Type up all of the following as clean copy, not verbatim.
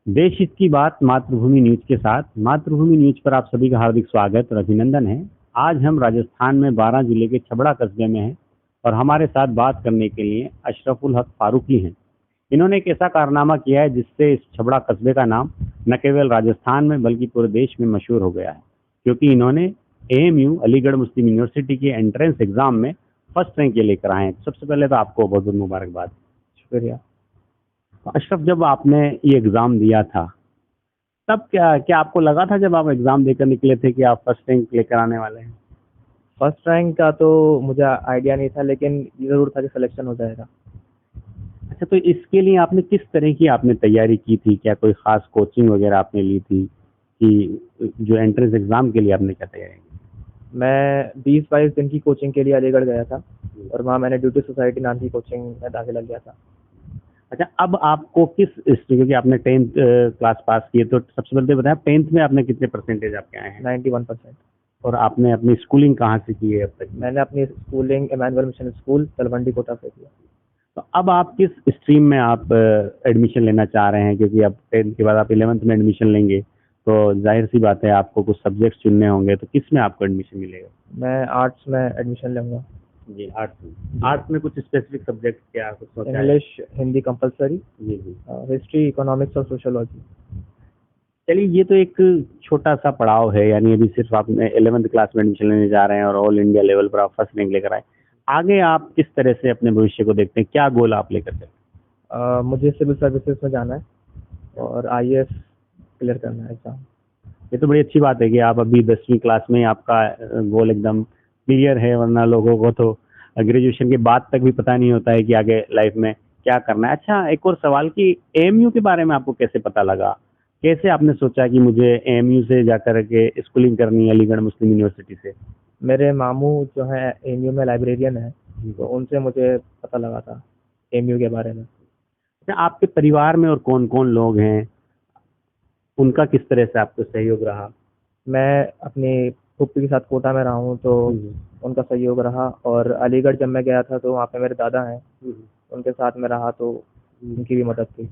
देश हित की बात मातृभूमि न्यूज के साथ। मातृभूमि न्यूज पर आप सभी का हार्दिक स्वागत और अभिनंदन है। आज हम राजस्थान में बारां जिले के छबड़ा कस्बे में हैं और हमारे साथ बात करने के लिए अशरफुल हक फारूकी हैं। इन्होंने एक ऐसा कारनामा किया है जिससे इस छबड़ा कस्बे का नाम न केवल राजस्थान में बल्कि पूरे देश में मशहूर हो गया है, क्योंकि इन्होंने एएमयू अलीगढ़ मुस्लिम यूनिवर्सिटी के एंट्रेंस एग्जाम में फर्स्ट रैंक ये लेकर आए हैं। सबसे पहले तो आपको बहुत बहुत मुबारकबाद। शुक्रिया। अशरफ, जब आपने ये एग्जाम दिया था तब क्या क्या आपको लगा था जब आप एग्जाम देकर निकले थे कि आप फर्स्ट रैंक लेकर आने वाले हैं? फर्स्ट रैंक का तो मुझे आइडिया नहीं था, लेकिन ये ज़रूर था कि सिलेक्शन हो जाएगा। अच्छा, तो इसके लिए आपने किस तरह की आपने तैयारी की थी? क्या कोई खास कोचिंग वगैरह आपने ली थी कि जो एंट्रेंस एग्जाम के लिए आपने क्या तैयारी की? मैं 20-22 दिन की कोचिंग के लिए अलीगढ़ गया था और वहाँ मैंने ड्यूटी सोसाइटी नाम की कोचिंग में दाखिला लिया था। अच्छा, अब आपको क्योंकि आपने टेंथ क्लास पास की है, तो सबसे पहले तो बताया टेंथ में आपने कितने परसेंटेज आपके आए हैं? 91%। और आपने अपनी स्कूलिंग कहाँ से की है अब तक? मैंने अपनी schooling Emmanuel mission school Talwandi Kota से किया। तो अब आप किस स्ट्रीम में आप एडमिशन लेना चाह रहे हैं? क्योंकि अब टेंथ के बाद आप 11th में एडमिशन लेंगे तो जाहिर सी बात है आपको कुछ सब्जेक्ट्स चुनने होंगे, तो किस में आपको एडमिशन मिलेगा? मैं आर्ट्स में एडमिशन लूँगा। जी, आर्ट्स में कुछ स्पेसिफिक सब्जेक्ट क्या कुछ सोचा है? इंग्लिश, हिंदी कंपलसरी, जी जी। हिस्ट्री, इकोनॉमिक्स और सोशोलॉजी। चलिए, ये तो एक छोटा सा पड़ाव है, यानी अभी सिर्फ आप 11th क्लास में एडमिशन लेने जा रहे हैं और ऑल इंडिया लेवल पर आप फर्स्ट रैंक लेकर आए। आगे आप किस तरह से अपने भविष्य को देखते हैं? क्या गोल आप लेकर चलते हैं? मुझे सिविल सर्विसेज में जाना है और आईएएस क्लियर करना है एग्ज़ाम। ये तो बड़ी अच्छी बात है कि आप अभी 10वीं क्लास में आपका गोल एकदम क्लियर है, वरना लोगों को तो ग्रेजुएशन के बाद तक भी पता नहीं होता है कि आगे लाइफ में क्या करना है। अच्छा, एक और सवाल कि एएमयू के बारे में आपको कैसे पता लगा? कैसे आपने सोचा कि मुझे एएमयू से जाकर के स्कूलिंग करनी है अलीगढ़ मुस्लिम यूनिवर्सिटी से? मेरे मामू जो हैं एएमयू में लाइब्रेरियन हैं, तो उनसे मुझे पता लगा था एएमयू के बारे में। अच्छा, आपके परिवार में और कौन कौन लोग हैं? उनका किस तरह से आपको सहयोग रहा? मैं अपनी फूफी के साथ कोटा में रहा हूँ, तो उनका सहयोग रहा। और अलीगढ़ जब मैं गया था तो वहाँ पे मेरे दादा हैं, उनके साथ में रहा तो उनकी भी मदद की।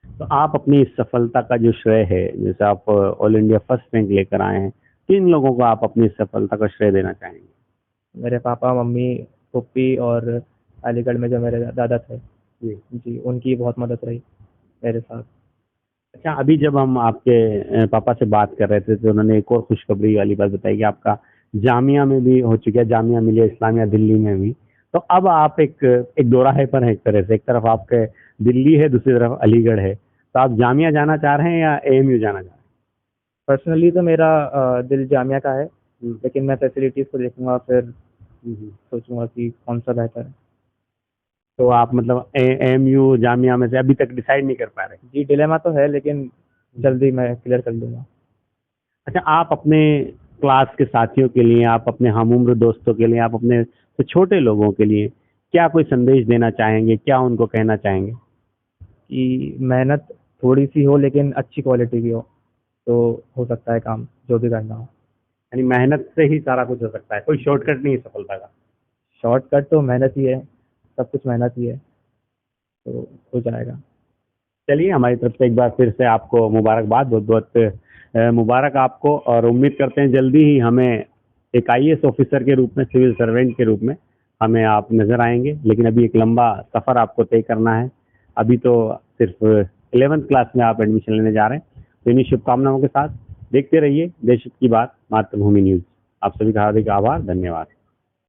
तो आप अपनी इस सफलता का जो श्रेय है, जैसे आप ऑल इंडिया फर्स्ट रैंक लेकर आए हैं, किन लोगों को आप अपनी इस सफलता का श्रेय देना चाहेंगे? मेरे पापा, मम्मी, फूफी और अलीगढ़ में जो मेरे दादा थे जी। जी, उनकी बहुत मदद रही मेरे साथ। अच्छा, अभी जब हम आपके पापा से बात कर रहे थे तो उन्होंने एक और खुशखबरी वाली बात बताई कि आपका जामिया में भी हो चुका है, जामिया मिलिया इस्लामिया दिल्ली में भी। तो अब आप एक एक दोराहे पर हैं एक तरह से, एक तरफ आपके दिल्ली है, दूसरी तरफ अलीगढ़ है। तो आप जामिया जाना चाह रहे हैं या एएमयू जाना चाह रहे पर्सनली तो मेरा दिल जामिया का है, हैं? लेकिन मैं फैसिलिटीज़ को देखूंगा, फिर सोचूंगा कि कौन सा बेहतर है। तो आप मतलब एएमयू जामिया में से अभी तक डिसाइड नहीं कर पा रहे? जी, डिलेमा तो है, लेकिन जल्दी मैं क्लियर कर लूँगा। अच्छा, आप अपने क्लास के साथियों के लिए, आप अपने हम उम्र दोस्तों के लिए, आप अपने तो छोटे लोगों के लिए क्या कोई संदेश देना चाहेंगे? क्या उनको कहना चाहेंगे? कि मेहनत थोड़ी-सी हो लेकिन अच्छी क्वालिटी की तो हो सकता है काम, जो भी करना हो। यानी मेहनत से ही सारा कुछ हो सकता है, कोई शॉर्टकट नहीं है सफलता का। शॉर्टकट तो मेहनत ही है, सब कुछ मेहनत ही है, तो हो जाएगा। चलिए, हमारी तरफ से एक बार फिर से आपको मुबारकबाद, बहुत-बहुत मुबारक आपको, और उम्मीद करते हैं जल्दी ही हमें एक आईएएस ऑफिसर के रूप में, सिविल सर्वेंट के रूप में हमें आप नज़र आएँगे। लेकिन अभी एक लंबा सफ़र आपको तय करना है। अभी तो सिर्फ 11th क्लास में आप एडमिशन लेने जा रहे हैं। तो इन्हीं शुभकामनाओं के साथ देखते रहिए देश हित की बात मातृभूमि न्यूज़। आप सभी का हार्दिक आभार, धन्यवाद।